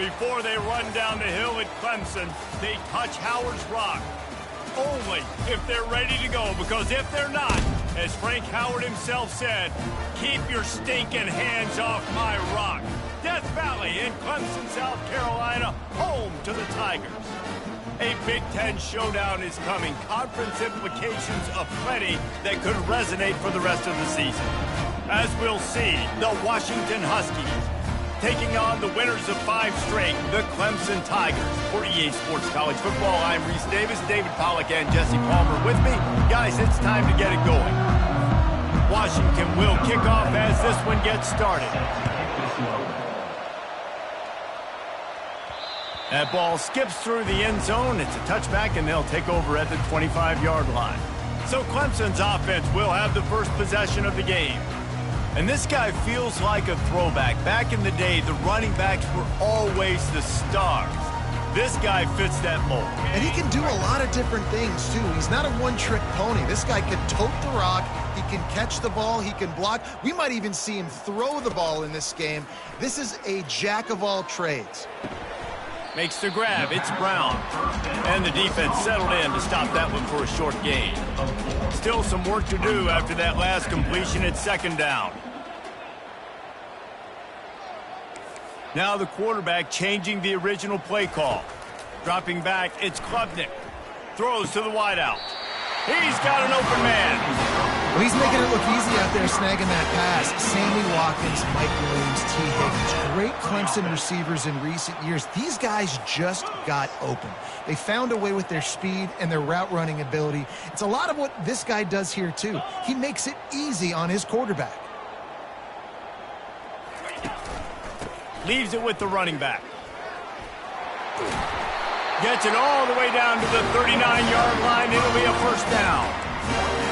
Before they run down the hill at Clemson, they touch Howard's rock. Only if they're ready to go, because if they're not, as Frank Howard himself said, keep your stinking hands off my rock. Death Valley in Clemson, South Carolina, home to the Tigers. A Big Ten showdown is coming. Conference implications aplenty that could resonate for the rest of the season. As we'll see, the Washington Huskies taking on the winners of 5 straight, the Clemson Tigers. For EA Sports College Football, I'm Reese Davis, David Pollack, and Jesse Palmer with me. Guys, it's time to get it going. Washington will kick off as this one gets started. That ball skips through the end zone. It's a touchback, and they'll take over at the 25-yard line. So Clemson's offense will have the first possession of the game. And this guy feels like a throwback. Back in the day, the running backs were always the stars. This guy fits that mold. And he can do a lot of different things, too. He's not a one-trick pony. This guy can tote the rock. He can catch the ball. He can block. We might even see him throw the ball in this game. This is a jack of all trades. Makes the grab. It's Brown. And the defense settled in to stop that one for a short gain. Still some work to do after that last completion at second down. Now the quarterback changing the original play call. Dropping back, it's Klubnik. Throws to the wideout. He's got an open man. Well, he's making it look easy out there snagging that pass. Sammy Watkins, Mike Williams, T. Higgins. Great Clemson receivers in recent years. These guys just got open. They found a way with their speed and their route running ability. It's a lot of what this guy does here, too. He makes it easy on his quarterback. Leaves it with the running back. Gets it all the way down to the 39-yard line. It'll be a first down.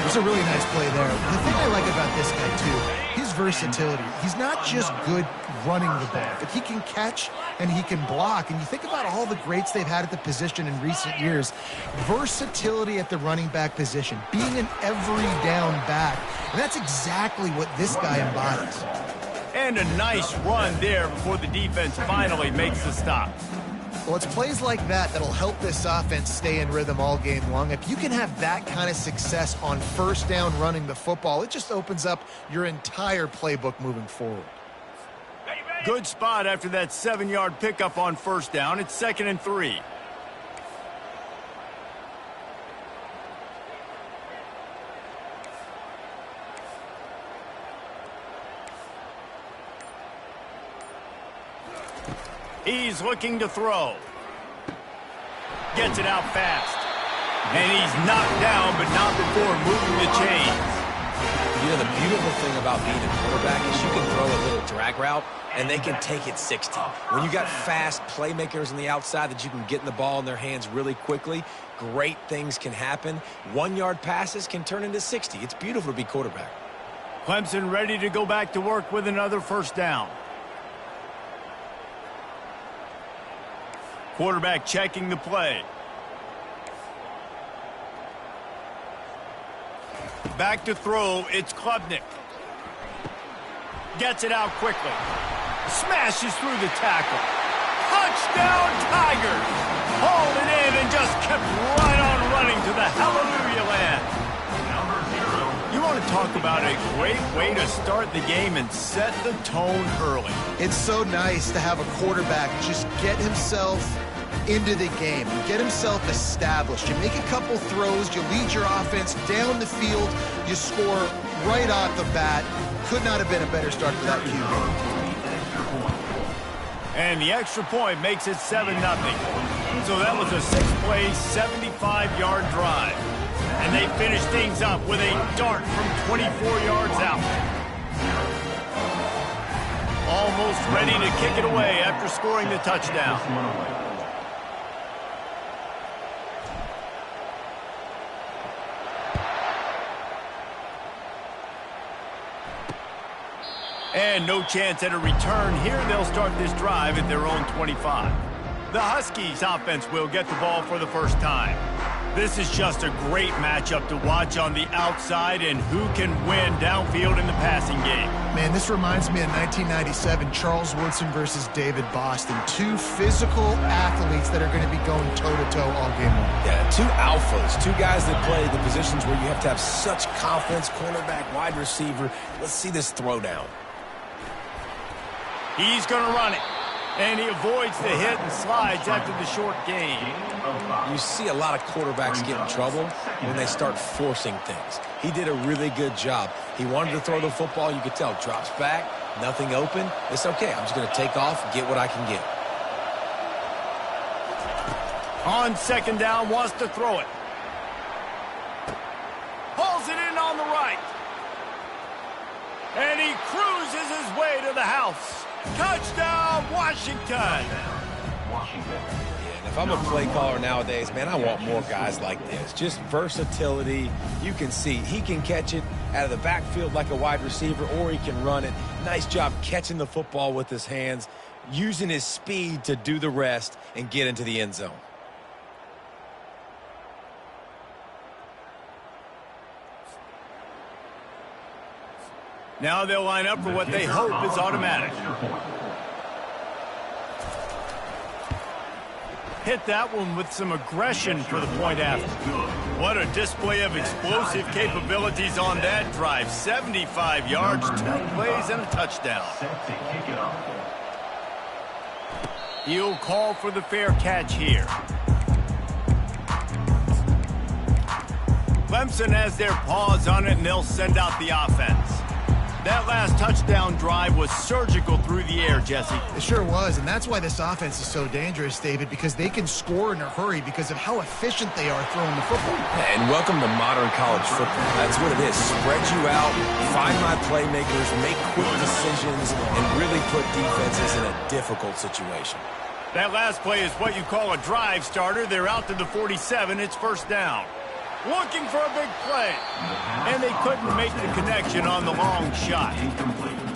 It was a really nice play there. The thing I like about this guy, too, his versatility. He's not just good running the ball, but he can catch and he can block. And you think about all the greats they've had at the position in recent years. Versatility at the running back position, being an every down back. And that's exactly what this guy embodies. And a nice run there before the defense finally makes the stop. Well, it's plays like that that'll help this offense stay in rhythm all game long. If you can have that kind of success on first down running the football, it just opens up your entire playbook moving forward. Good spot after that 7-yard pickup on first down. It's 2nd and 3. He's looking to throw. Gets it out fast. And he's knocked down, but not before moving the chains. You know, the beautiful thing about being a quarterback is you can throw a little drag route, and they can take it 60. When you got fast playmakers on the outside that you can get in the ball in their hands really quickly, great things can happen. 1-yard passes can turn into 60. It's beautiful to be quarterback. Clemson ready to go back to work with another first down. Quarterback checking the play. Back to throw, it's Klubnik. Gets it out quickly. Smashes through the tackle. Touchdown Tigers! Hauled it in and just kept right on running to the hallelujah land. You want to talk about a great way to start the game and set the tone early. It's so nice to have a quarterback just get himself into the game, get himself established. You make a couple throws, you lead your offense down the field, you score right off the bat. Could not have been a better start for that QB. And the extra point makes it 7-0. So that was a 6-play, 75-yard drive. And they finish things up with a dart from 24 yards out. Almost ready to kick it away after scoring the touchdown. And no chance at a return here. They'll start this drive at their own 25. The Huskies offense will get the ball for the first time. This is just a great matchup to watch on the outside and who can win downfield in the passing game. Man, this reminds me of 1997, Charles Woodson versus David Boston. Two physical athletes that are going to be going toe-to-toe all game long. Yeah, two alphas, two guys that play the positions where you have to have such confidence, cornerback, wide receiver. Let's see this throwdown. He's going to run it. And he avoids the hit and slides after the short gain. You see a lot of quarterbacks get in trouble when they start forcing things. He did a really good job. He wanted to throw the football. You could tell. Drops back, nothing open. It's okay. I'm just going to take off and get what I can get. On second down, wants to throw it. Pulls it in on the right. And he cruises his way to the house. Touchdown, Washington! Yeah, and if I'm a play caller nowadays, man, I want more guys like this. Just versatility. You can see he can catch it out of the backfield like a wide receiver, or he can run it. Nice job catching the football with his hands, using his speed to do the rest and get into the end zone. Now they'll line up for what they hope is automatic. Hit that one with some aggression for the point after. What a display of explosive capabilities on that drive. 75 yards, 2 plays, and a touchdown. He'll call for the fair catch here. Clemson has their paws on it, and they'll send out the offense. That last touchdown drive was surgical through the air, Jesse. It sure was, and that's why this offense is so dangerous, David, because they can score in a hurry because of how efficient they are throwing the football. And welcome to modern college football. That's what it is. Spread you out, find my playmakers, make quick decisions, and really put defenses in a difficult situation. That last play is what you call a drive starter. They're out to the 47. It's first down. Looking for a big play. And they couldn't make the connection on the long shot.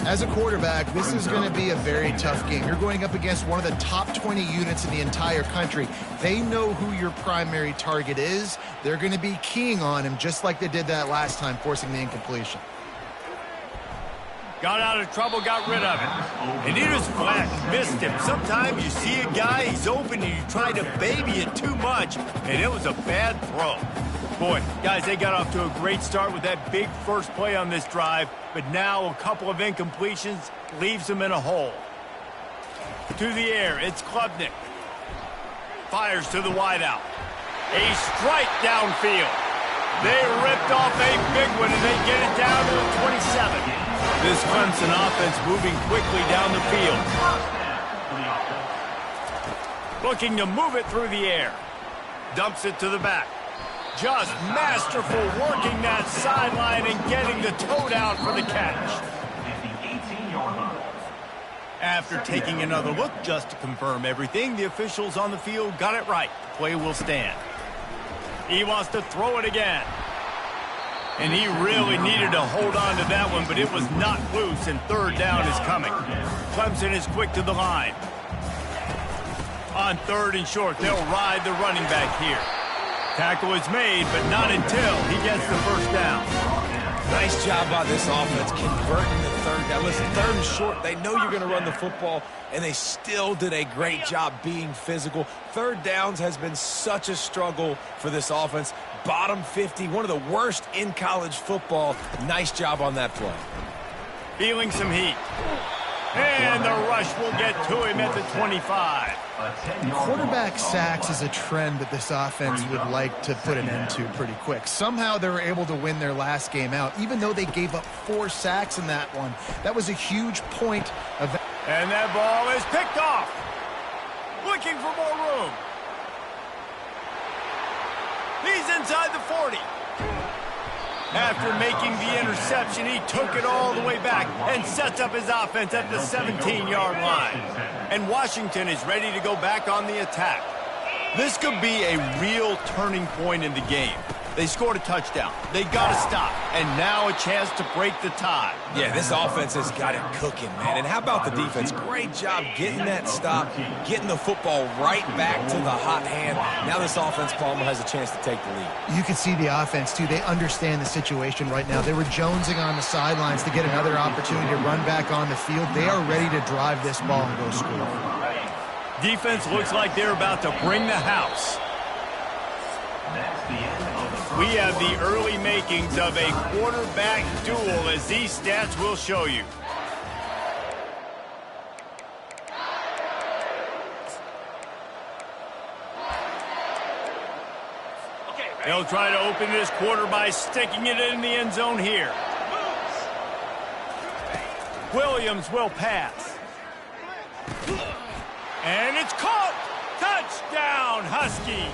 As a quarterback, this is going to be a very tough game. You're going up against one of the top 20 units in the entire country. They know who your primary target is. They're going to be keying on him just like they did that last time, forcing the incompletion. Got out of trouble, got rid of it. And he was flat, missed him. Sometimes you see a guy, he's open, and you try to baby it too much, and it was a bad throw. Boy, guys, they got off to a great start with that big first play on this drive, but now a couple of incompletions leaves them in a hole. To the air, it's Klubnik. Fires to the wideout. A strike downfield. They ripped off a big one, and they get it down to the 27. This Clemson offense moving quickly down the field. Looking to move it through the air. Dumps it to the back. Just masterful working that sideline and getting the toe down for the catch. After taking another look just to confirm everything, the officials on the field got it right. Play will stand. He wants to throw it again. And he really needed to hold on to that one, but it was not loose, and third down is coming. Clemson is quick to the line. On third and short, they'll ride the running back here. Tackle is made, but not until he gets the first down. Nice job by this offense converting the third down. Listen, third and short, they know you're going to run the football, and they still did a great job being physical. Third downs has been such a struggle for this offense. Bottom 50, one of the worst in college football. Nice job on that play. Feeling some heat. And the rush will get to him at the 25. Quarterback sacks is a trend that this offense would like to put an end to pretty quick. Somehow they were able to win their last game out, even though they gave up 4 sacks in that one. That was a huge point of that. And that ball is picked off. Looking for more room. He's inside the 40. After making the interception, he took it all the way back and sets up his offense at the 17-yard line. And Washington is ready to go back on the attack. This could be a real turning point in the game. They scored a touchdown. They got to stop. And now a chance to break the tie. Yeah, this offense has got it cooking, man. And how about the defense? Great job getting that stop, getting the football right back to the hot hand. Now this offense, Palmer, has a chance to take the lead. You can see the offense, too. They understand the situation right now. They were jonesing on the sidelines to get another opportunity to run back on the field. They are ready to drive this ball and go score. Defense looks like they're about to bring the house. We have the early makings of a quarterback duel, as these stats will show you. They'll try to open this quarter by sticking it in the end zone here. Williams will pass. And it's caught! Touchdown, Huskies!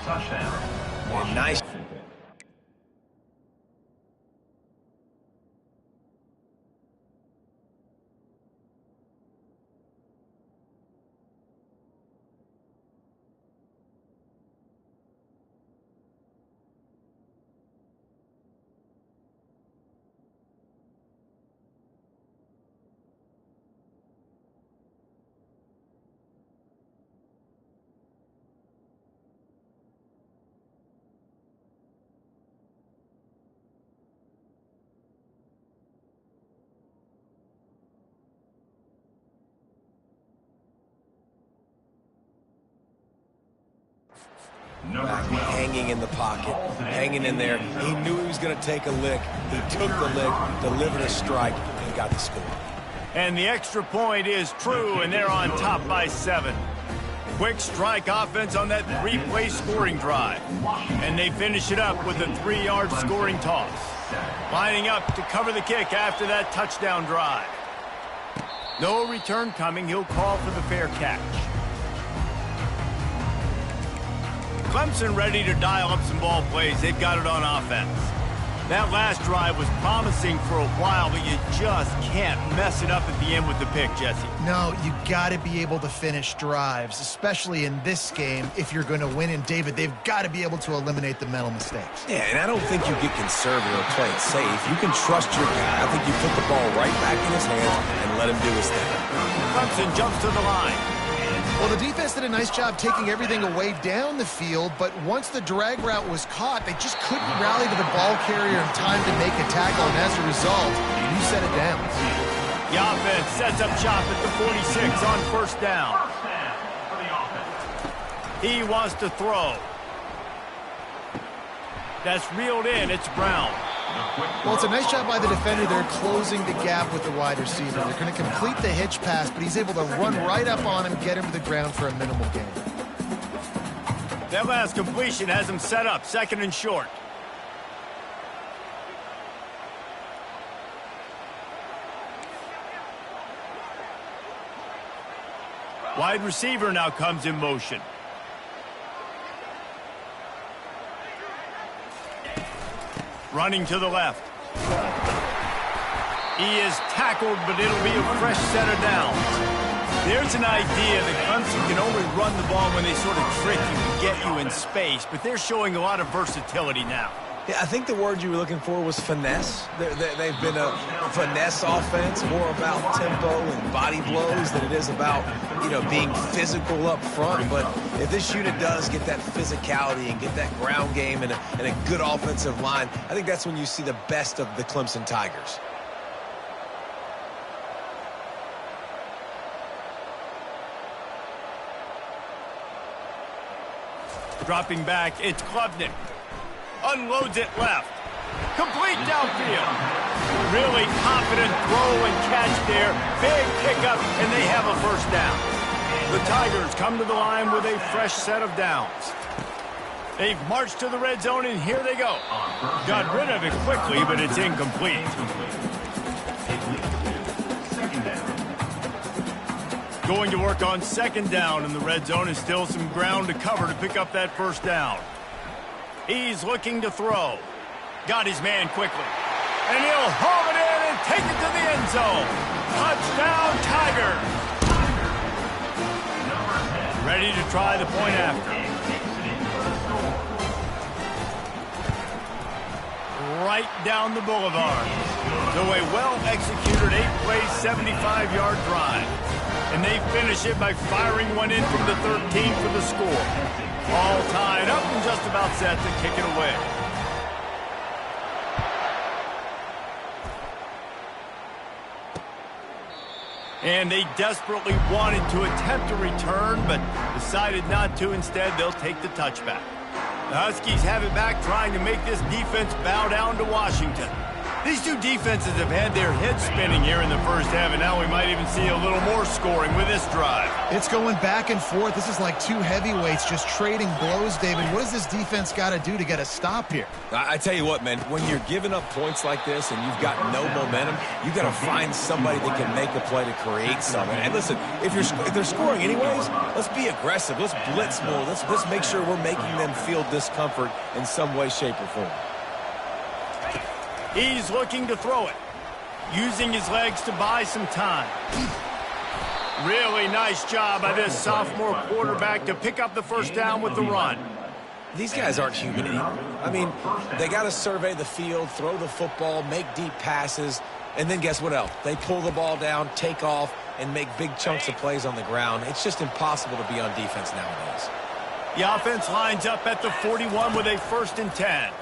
Touchdown. And nice. Hanging in the pocket, hanging in there. He knew he was going to take a lick. He took the lick, delivered a strike, and got the score. And the extra point is true, and they're on top by 7. Quick strike offense on that 3-play scoring drive. And they finish it up with a 3-yard scoring toss. Lining up to cover the kick after that touchdown drive. No return coming. He'll call for the fair catch. Clemson ready to dial up some ball plays. They've got it on offense. That last drive was promising for a while, but you just can't mess it up at the end with the pick, Jesse. No, you got to be able to finish drives, especially in this game if you're going to win. And, David, they've got to be able to eliminate the mental mistakes. Yeah, and I don't think you get conservative or play it safe. You can trust your guy. I think you put the ball right back in his hands and let him do his thing. Clemson jumps to the line. Well, the defense did a nice job taking everything away down the field, but once the drag route was caught, they just couldn't rally to the ball carrier in time to make a tackle, and as a result, you set it down. The offense sets up shop at the 46 on first down. He wants to throw. That's reeled in. It's Brown. Well, it's a nice job by the defender. They're closing the gap with the wide receiver. They're going to complete the hitch pass, but he's able to run right up on him, get him to the ground for a minimal gain. That last completion has him set up, 2nd and short. Wide receiver now comes in motion. Running to the left. He is tackled, but it'll be a fresh set of downs. There's an idea that Clemson can only run the ball when they sort of trick you and get you in space, but they're showing a lot of versatility now. Yeah, I think the word you were looking for was finesse. They've been a finesse offense, more about tempo and body blows than it is about, being physical up front. But if this unit does get that physicality and get that ground game and a good offensive line, I think that's when you see the best of the Clemson Tigers. Dropping back, it's Klubnik. Unloads it left. Complete downfield. Really confident throw and catch there. Big pickup, and they have a first down. The Tigers come to the line with a fresh set of downs. They've marched to the red zone, and here they go. Got rid of it quickly, but it's incomplete. Going to work on 2nd down in the red zone, and still some ground to cover to pick up that first down. He's looking to throw. Got his man quickly. And he'll haul it in and take it to the end zone. Touchdown, Tigers. Ready to try the point after. right down the boulevard. So a well-executed 8-play, 75-yard drive. And they finish it by firing one in from the 13 for the score. All tied up and just about set to kick it away. And they desperately wanted to attempt a return, but decided not to. Instead, they'll take the touchback. The Huskies have it back, trying to make this defense bow down to Washington. These two defenses have had their heads spinning here in the first half, and now we might even see a little more scoring with this drive. It's going back and forth. This is like two heavyweights just trading blows, David. What does this defense got to do to get a stop here? I tell you what, man, when you're giving up points like this and you've got no momentum, you got to find somebody that can make a play to create something. And listen, if they're scoring anyways, let's be aggressive. Let's blitz more. Let's make sure we're making them feel discomfort in some way, shape, or form. He's looking to throw it, using his legs to buy some time. Really nice job by this sophomore quarterback to pick up the first down with the run. These guys aren't human anymore. I mean, they got to survey the field, throw the football, make deep passes, and then guess what else? They pull the ball down, take off, and make big chunks of plays on the ground. It's just impossible to be on defense nowadays. The offense lines up at the 41 with a 1st and 10.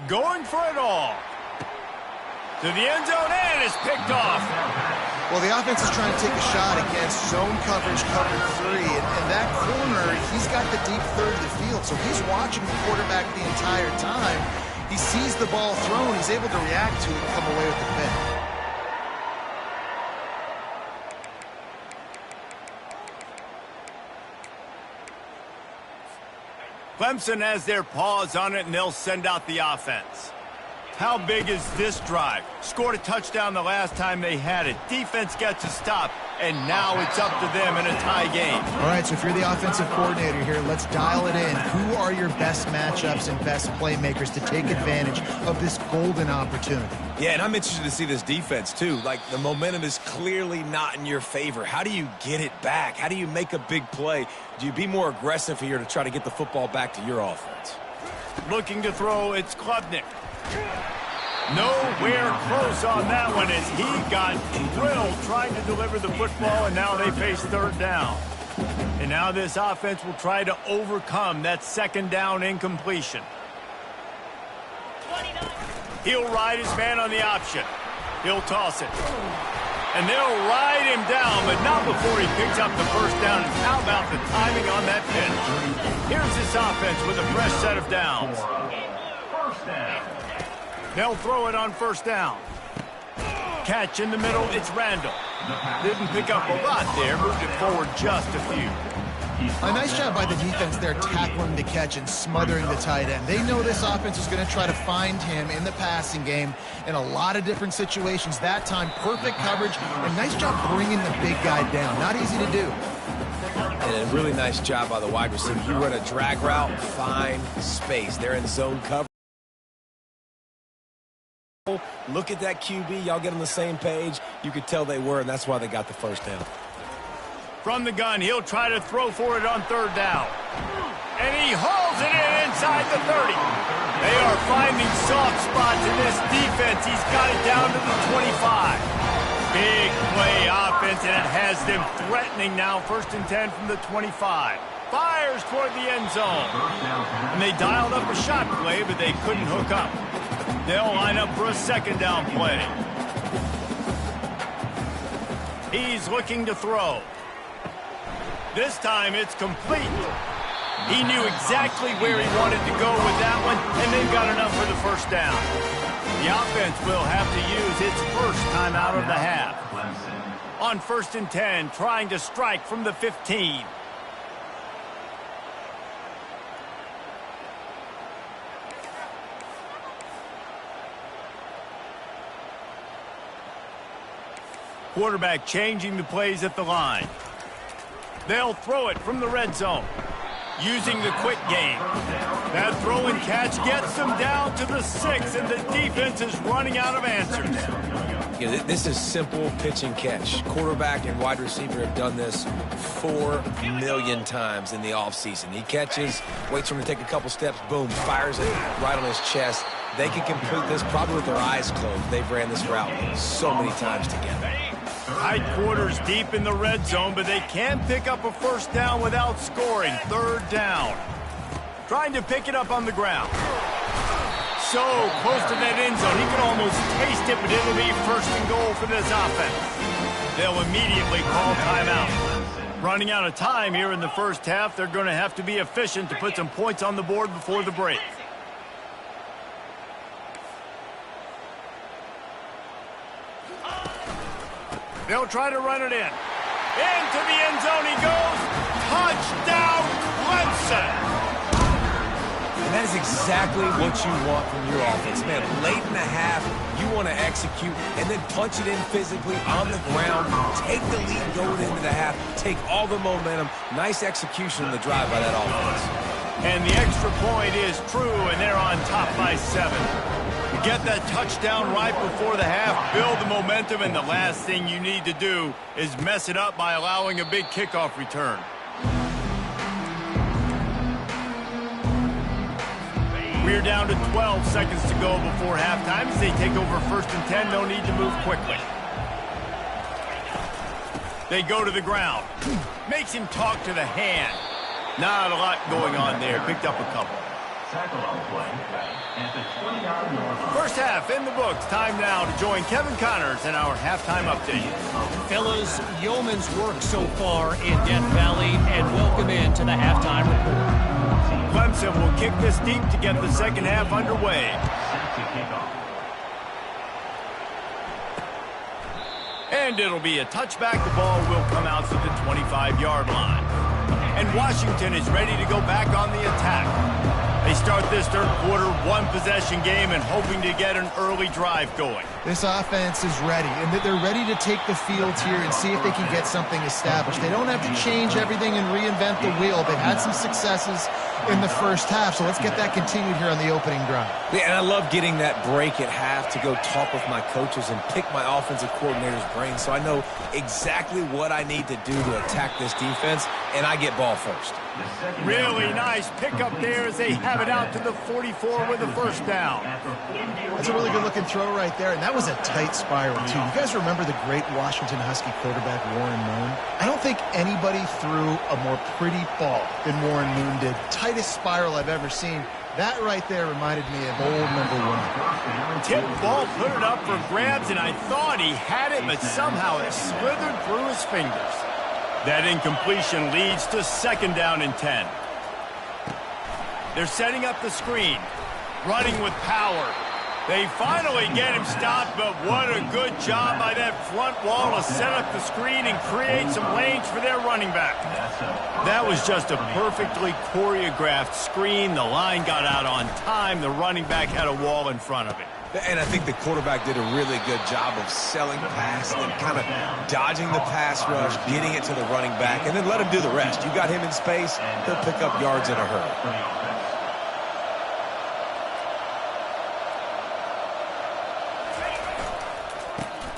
Going for it all. To the end zone, and is picked off. Well, the offense is trying to take a shot against zone coverage, cover 3, and that corner, he's got the deep third of the field, so he's watching the quarterback the entire time. He sees the ball thrown, he's able to react to it and come away with the pick. Clemson has their paws on it, and they'll send out the offense. How big is this drive? Scored a touchdown the last time they had it. Defense gets a stop, and now it's up to them in a tie game. All right, so if you're the offensive coordinator here, let's dial it in. Who are your best matchups and best playmakers to take advantage of this golden opportunity? Yeah, and I'm interested to see this defense, too. Like, the momentum is clearly not in your favor. How do you get it back? How do you make a big play? Do you be more aggressive here to try to get the football back to your offense? Looking to throw, it's Klubnik. Nowhere close on that one as he got drilled trying to deliver the football, and now they face 3rd down. And now this offense will try to overcome that 2nd down incompletion. He'll ride his man on the option. He'll toss it. And they'll ride him down, but not before he picks up the 1st down. And how about the timing on that pitch? Here's this offense with a fresh set of downs. They'll throw it on 1st down. Catch in the middle, it's Randall. Didn't pick up a lot there, moved it forward just a few. A nice job by the defense there, tackling the catch and smothering the tight end. They know this offense is going to try to find him in the passing game in a lot of different situations. That time, perfect coverage, and nice job bringing the big guy down. Not easy to do. And a really nice job by the wide receiver. You run a drag route, find space. They're in zone cover. Look at that QB. Y'all get on the same page. You could tell they were, and that's why they got the 1st down. From the gun, he'll try to throw for it on 3rd down. And he hauls it in inside the 30. They are finding soft spots in this defense. He's got it down to the 25. Big play offense, and it has them threatening now. 1st and 10 from the 25. Fires toward the end zone. And they dialed up a shot play, but they couldn't hook up. They'll line up for a 2nd down play. He's looking to throw. This time it's complete. He knew exactly where he wanted to go with that one, and they've got enough for the 1st down. The offense will have to use its 1st timeout of the half. On 1st and 10, trying to strike from the 15. Quarterback changing the plays at the line. They'll throw it from the red zone, using the quick game. That throw and catch gets them down to the 6, and the defense is running out of answers. You know, this is simple pitch and catch. Quarterback and wide receiver have done this 4 million times in the offseason. He catches, waits for him to take a couple steps, boom, fires it right on his chest. They can complete this probably with their eyes closed. They've ran this route so many times together. Tight quarters deep in the red zone, but they can pick up a first down without scoring. 3rd down. Trying to pick it up on the ground. So close to that end zone. He can almost taste it, but it'll be 1st and goal for this offense. They'll immediately call timeout. Running out of time here in the first half. They're going to have to be efficient to put some points on the board before the break. They'll try to run it in. Into the end zone he goes. Touchdown, Clemson. And that is exactly what you want from your offense. Man, late in the half, you want to execute and then punch it in physically on the ground. Take the lead going into the half. Take all the momentum. Nice execution on the drive by that offense. And the extra point is true, and they're on top by 7. Get that touchdown right before the half, build the momentum, and the last thing you need to do is mess it up by allowing a big kickoff return. We're down to 12 seconds to go before halftime. As they take over 1st and 10, no need to move quickly. They go to the ground. Makes him talk to the hand. Not a lot going on there. Picked up a couple. First half in the books. Time now to join Kevin Connors in our halftime update. Fellas, yeoman's work so far in Death Valley, and welcome in to the halftime report. Clemson will kick this deep to get the second half underway. And it'll be a touchback. The ball will come out to the 25-yard line. And Washington is ready to go back on the attack. They start this 3rd quarter, 1-possession game, and hoping to get an early drive going. This offense is ready, and they're ready to take the field here and see if they can get something established. They don't have to change everything and reinvent the wheel. They've had some successes in the first half, so let's get that continued here on the opening drive. Yeah, and I love getting that break at half to go talk with my coaches and pick my offensive coordinator's brain so I know exactly what I need to do to attack this defense, and I get ball first. Really nice pickup there as they have it out to the 44 with a first down. That's a really good-looking throw right there, and that was a tight spiral, too. You guys remember the great Washington Husky quarterback Warren Moon? I don't think anybody threw a more pretty ball than Warren Moon did. Tightest spiral I've ever seen. That right there reminded me of old number 1. Tip ball, put it up for grabs, and I thought he had it, but somehow it slithered through his fingers. That incompletion leads to 2nd down and 10. They're setting up the screen, running with power. They finally get him stopped, but what a good job by that front wall to set up the screen and create some lanes for their running back. That was just a perfectly choreographed screen. The line got out on time. The running back had a wall in front of it. And I think the quarterback did a really good job of selling past and kind of dodging the pass rush, getting it to the running back, and then let him do the rest. You got him in space, he'll pick up yards in a hurry.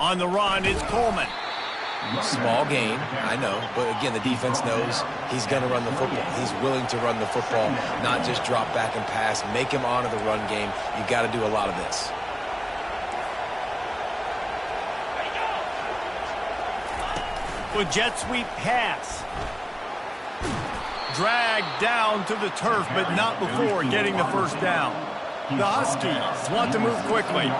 On the run, it's Coleman. Small gain, I know, but again, the defense knows he's going to run the football. He's willing to run the football, not just drop back and pass, make him honor the run game. You got to do a lot of this. With jet sweep pass. Dragged down to the turf, but not before getting the first down. The Huskies want to move quickly.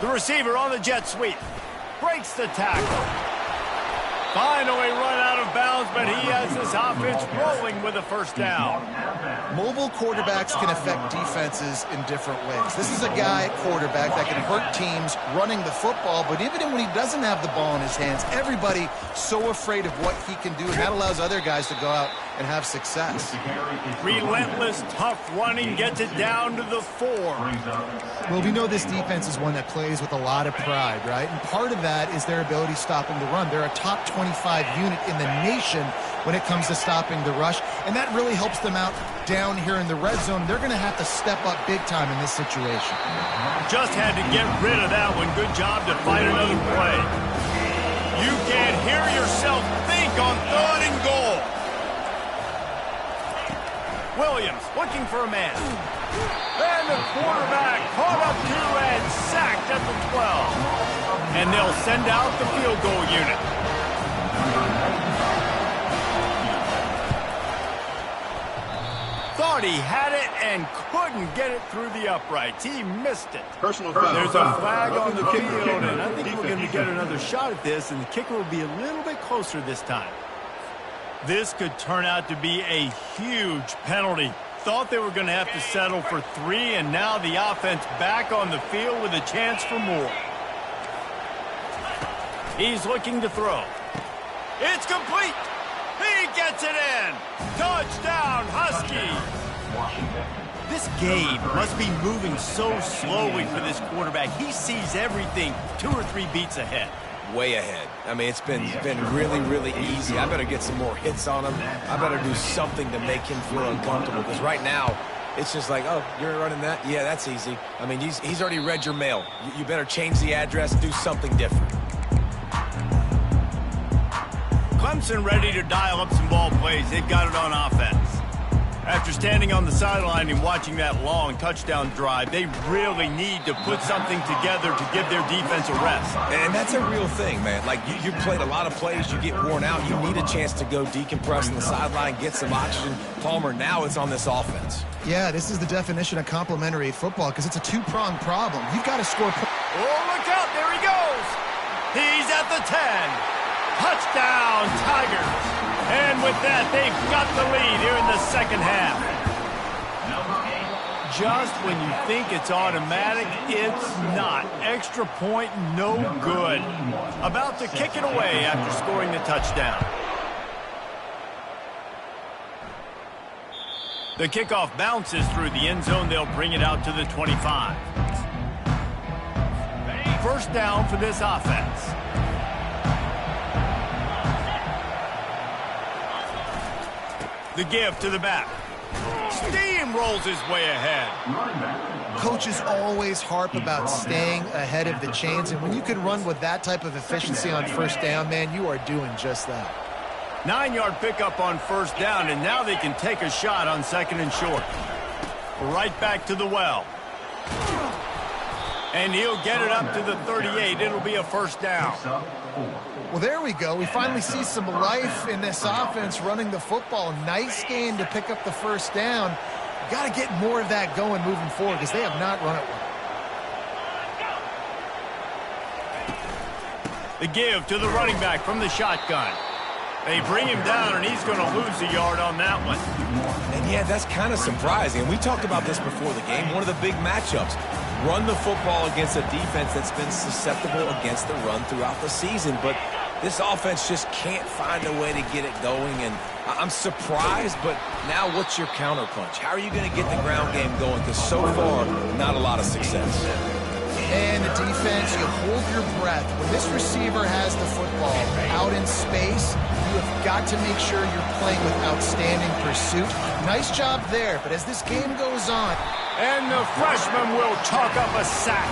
The receiver on the jet sweep. Breaks the tackle. Finally run out of bounds, but he has this offense rolling with a first down. Mobile quarterbacks can affect defenses in different ways. This is a guy, quarterback, that can hurt teams running the football, but even when he doesn't have the ball in his hands, everybody so afraid of what he can do, and that allows other guys to go out and have success. Relentless, tough running gets it down to the 4. Well, we know this defense is one that plays with a lot of pride, right? And part of that is their ability stopping the run. They're a top 25 unit in the nation when it comes to stopping the rush, and that really helps them out down here in the red zone. They're going to have to step up big time in this situation. Just had to get rid of that one. Good job to fight another play. You can't hear yourself think on 3rd and goal. Williams looking for a man. And the quarterback caught up to and sacked at the 12. And they'll send out the field goal unit. Thought he had it and couldn't get it through the uprights. He missed it. Personal foul. There's a flag on the field, and I think we're going to get another shot at this, and the kicker will be a little bit closer this time. This could turn out to be a huge penalty. Thought they were going to have to settle for 3, and now the offense back on the field with a chance for more. He's looking to throw. It's complete. He gets it in. Touchdown, Husky. This game must be moving so slowly for this quarterback. He sees everything 2 or 3 beats ahead. Way ahead. I mean, it's been really, really easy. I better get some more hits on him. I better do something to make him feel uncomfortable, because right now, it's just like, oh, you're running that? Yeah, that's easy. I mean, he's already read your mail. You better change the address, do something different. Clemson ready to dial up some ball plays. They've got it on offense. After standing on the sideline and watching that long touchdown drive, they really need to put something together to give their defense a rest. And that's a real thing, man. Like, you played a lot of plays, you get worn out, you need a chance to go decompress on the sideline, get some oxygen. Palmer, now it's on this offense. Yeah, this is the definition of complementary football, because it's a two-pronged problem. You've got to score. Oh, look out, there he goes. He's at the 10. Touchdown, Tigers. And with that, they've got the lead here in the second half. Just when you think it's automatic, it's not. Extra point, no good. About to kick it away after scoring the touchdown. The kickoff bounces through the end zone. They'll bring it out to the 25. First down for this offense. The give to the back. Steamrolls his way ahead. Coaches always harp about staying ahead of the chains, and when you can run with that type of efficiency on first down, man, you are doing just that. 9-yard pickup on first down, and now they can take a shot on 2nd and short. Right back to the well. And he'll get it up to the 38. It'll be a first down. Well, there we go. We finally see some life in this offense running the football. Nice game to pick up the first down. Got to get more of that going moving forward, because they have not run it well. The give to the running back from the shotgun. They bring him down, and he's going to lose a yard on that one. And yeah, that's kind of surprising. We talked about this before the game. One of the big matchups. Run the football against a defense that's been susceptible against the run throughout the season. But this offense just can't find a way to get it going. And I'm surprised, but now what's your counterpunch? How are you going to get the ground game going? Because so far, not a lot of success. And the defense, you hold your breath. When this receiver has the football out in space, you have got to make sure you're playing with outstanding pursuit. Nice job there, but as this game goes on... And the freshman will chalk up a sack.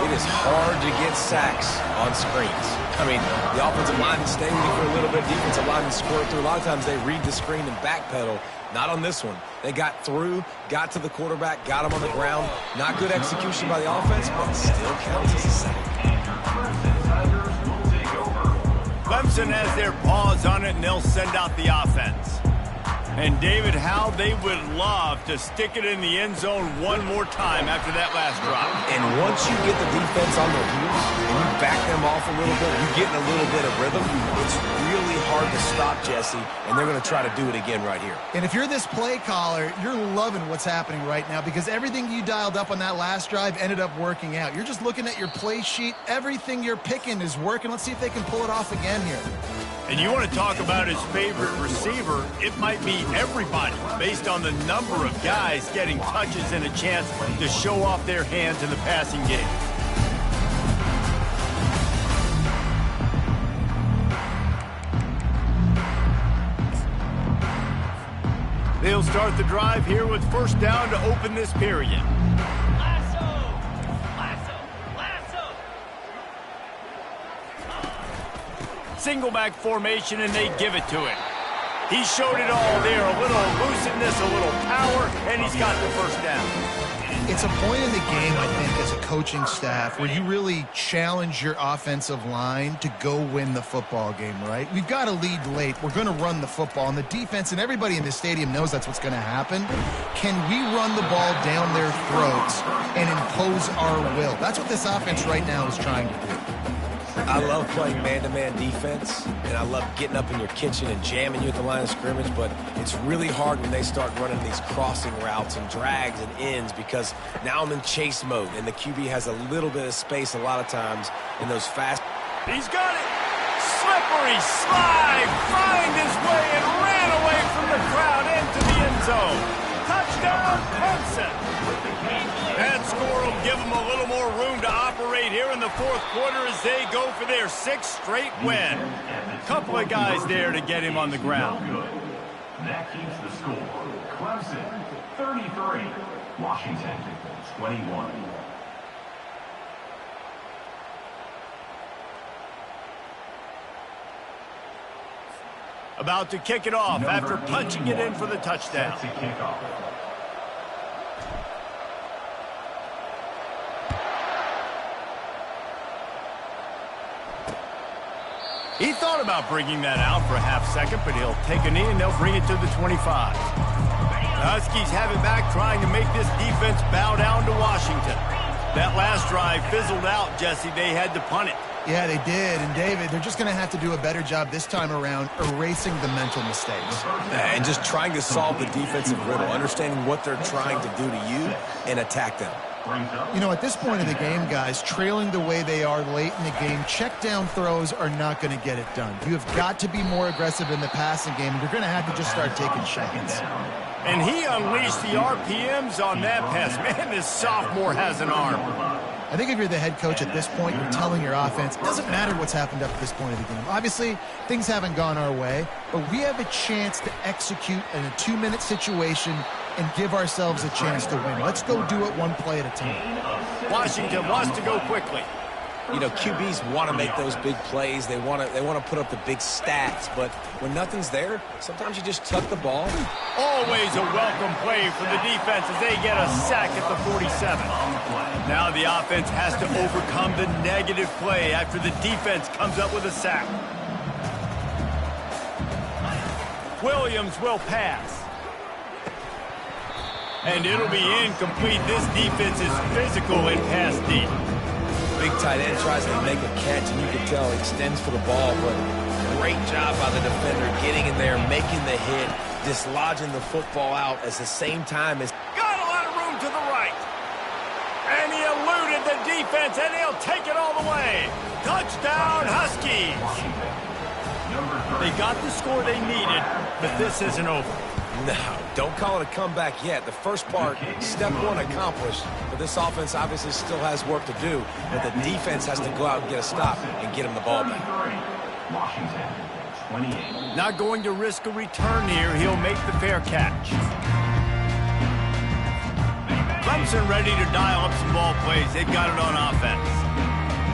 It is hard to get sacks on screens. I mean, the offensive linemen stay with you for a little bit. Defensive linemen squirt through. A lot of times they read the screen and backpedal. Not on this one. They got through, got to the quarterback, got him on the ground. Not good execution by the offense, but still counts as a sack. Clemson has their paws on it, and they'll send out the offense. And, David, how they would love to stick it in the end zone one more time after that last drop. And once you get the defense on their heels and you back them off a little bit, you get in a little bit of rhythm, it's really hard to stop, Jesse, and they're going to try to do it again right here. And if you're this play caller, you're loving what's happening right now, because everything you dialed up on that last drive ended up working out. You're just looking at your play sheet. Everything you're picking is working. Let's see if they can pull it off again here. And you want to talk about his favorite receiver, it might be everybody, based on the number of guys getting touches and a chance to show off their hands in the passing game. They'll start the drive here with first down to open this period. Single back formation, and they give it to him. He showed it all there. A little elusiveness, a little power, and he's got the first down. It's a point in the game, I think, as a coaching staff where you really challenge your offensive line to go win the football game, right? We've got to lead late. We're going to run the football. And the defense and everybody in the stadium knows that's what's going to happen. Can we run the ball down their throats and impose our will? That's what this offense right now is trying to do. I love playing man-to-man defense, and I love getting up in your kitchen and jamming you at the line of scrimmage, but it's really hard when they start running these crossing routes and drags and ends because now I'm in chase mode, and the QB has a little bit of space a lot of times in those fast... He's got it! Slippery slide! Find his way and ran away from the crowd into the end zone. Touchdown, Clemson! That score will give them a little more room to operate here in the fourth quarter as they go for their sixth straight win. Couple of guys there to get him on the ground. That keeps the score. Clemson, 33. Washington, 21. About to kick it off after punching it in for the touchdown. He thought about bringing that out for a half second, but he'll take a knee and they'll bring it to the 25. The Huskies have it back, trying to make this defense bow down to Washington. That last drive fizzled out, Jesse. They had to punt it. Yeah, they did. And, David, they're just going to have to do a better job this time around erasing the mental mistakes. And just trying to solve the defensive riddle, understanding what they're trying to do to you and attack them. You know, at this point of the game, guys, trailing the way they are late in the game, check down throws are not going to get it done. You have got to be more aggressive in the passing game. You're going to have to just start taking shots. And he unleashed the RPMs on that pass. Man, this sophomore has an arm. I think if you're the head coach at this point, you're telling your offense, it doesn't matter what's happened up to this point of the game. Obviously, things haven't gone our way, but we have a chance to execute in a 2-minute situation and give ourselves a chance to win. Let's go do it one play at a time. Washington wants to go quickly. You know, QBs want to make those big plays. They want to put up the big stats. But when nothing's there, sometimes you just tuck the ball. Always a welcome play for the defense as they get a sack at the 47. Now the offense has to overcome the negative play after the defense comes up with a sack. Williams will pass. And it'll be incomplete. This defense is physical and pass deep. Big tight end tries to make a catch, and you can tell he extends for the ball, but great job by the defender getting in there, making the hit, dislodging the football out at the same time as... Got a lot of room to the right. And he eluded the defense, and he'll take it all the way. Touchdown, Huskies. They got the score they needed, but this isn't over. No, don't call it a comeback yet. The first part, step one accomplished, but this offense obviously still has work to do, but the defense has to go out and get a stop and get him the ball back. Washington, 28. Not going to risk a return here. He'll make the fair catch. Clemson ready to dial up some ball plays. They've got it on offense.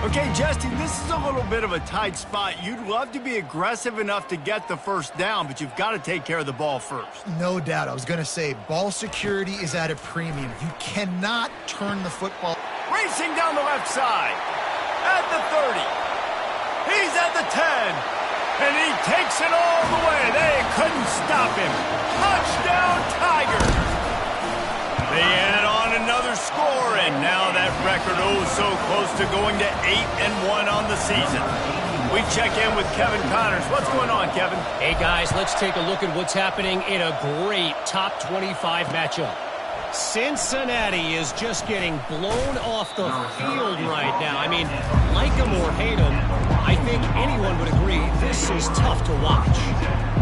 Okay, Justin, this is a little bit of a tight spot. You'd love to be aggressive enough to get the first down, but you've got to take care of the ball first. No doubt. I was going to say, ball security is at a premium. You cannot turn the football. Racing down the left side. At the 30. He's at the 10. And he takes it all the way. They couldn't stop him. Touchdown, Tigers. They add on another score, and now that record so close to going to 8-1 on the season. We check in with Kevin Connors. What's going on, Kevin? Hey, guys, let's take a look at what's happening in a great top 25 matchup. Cincinnati is just getting blown off the field right now. I mean, like them or hate them, I think anyone would agree this is tough to watch.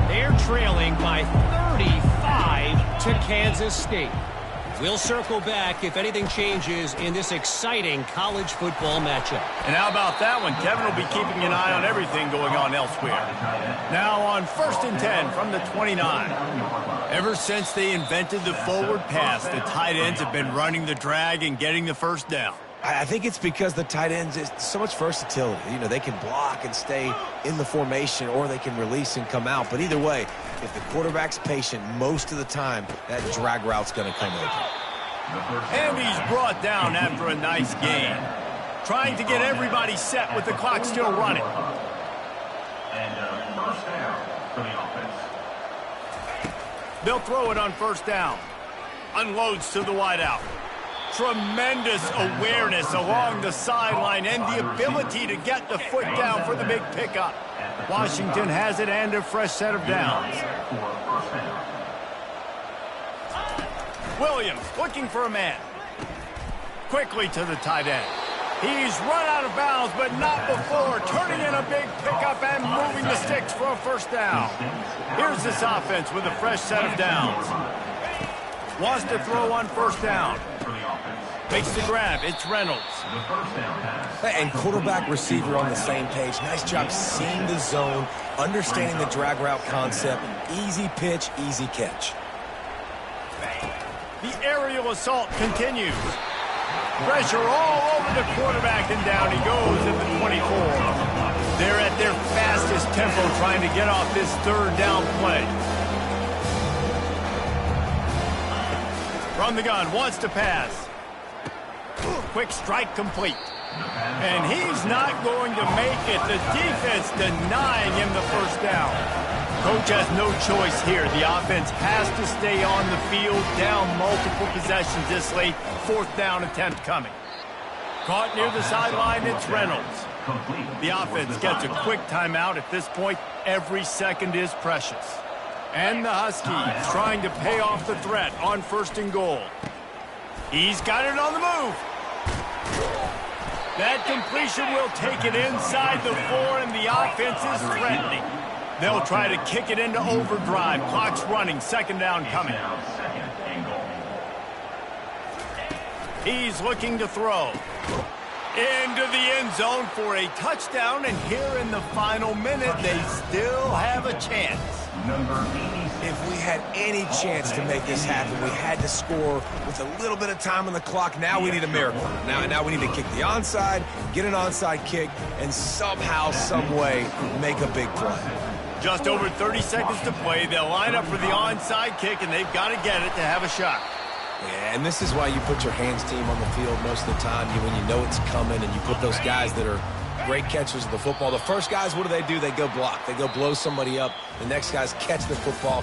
They're trailing by 35 to Kansas State. We'll circle back if anything changes in this exciting college football matchup. And how about that one? Kevin will be keeping an eye on everything going on elsewhere. Now on 1st and 10 from the 29. Ever since they invented the forward pass, the tight ends have been running the drag and getting the first down. I think it's because the tight ends is so much versatility. You know, they can block and stay in the formation, or they can release and come out. But either way, if the quarterback's patient most of the time, that drag route's going to come open. And he's brought down after a nice gain. Trying to get everybody set with the clock still running. And first down for the offense. They'll throw it on 1st down. Unloads to the wideout. Tremendous awareness along the sideline and the ability to get the foot down for the big pickup. Washington has it and a fresh set of downs. Williams looking for a man. Quickly to the tight end. He's run out of bounds, but not before turning in a big pickup and moving the sticks for a 1st down. Here's this offense with a fresh set of downs. Wants to throw on 1st down. Makes the grab. It's Reynolds. And quarterback receiver on the same page. Nice job seeing the zone, understanding the drag route concept. Easy pitch, easy catch. The aerial assault continues. Pressure all over the quarterback, and down he goes at the 24. They're at their fastest tempo trying to get off this 3rd down play. From the gun, wants to pass. Quick strike complete. And he's not going to make it. The defense denying him the 1st down. Coach has no choice here. The offense has to stay on the field, down multiple possessions this late. 4th down attempt coming. Caught near the sideline, it's Reynolds. The offense gets a quick timeout. At this point, every second is precious. And the Huskies trying to pay off the threat on 1st and goal. He's got it on the move. That completion will take it inside the 4, and the offense is threatening. They'll try to kick it into overdrive. Clock's running. 2nd down coming. He's looking to throw. Into the end zone for a touchdown, and here in the final minute, they still have a chance. If we had any chance to make this happen, we had to score with a little bit of time on the clock. Now we need a miracle. Now we need to kick the onside, get an onside kick, and somehow, some way, make a big play. Just over 30 seconds to play. They'll line up for the onside kick, and they've got to get it to have a shot. Yeah, and this is why you put your hands team on the field most of the time, when you know it's coming, and you put those guys that are great catchers of the football. The first guys, what do? They go block. They go blow somebody up. The next guys catch the football.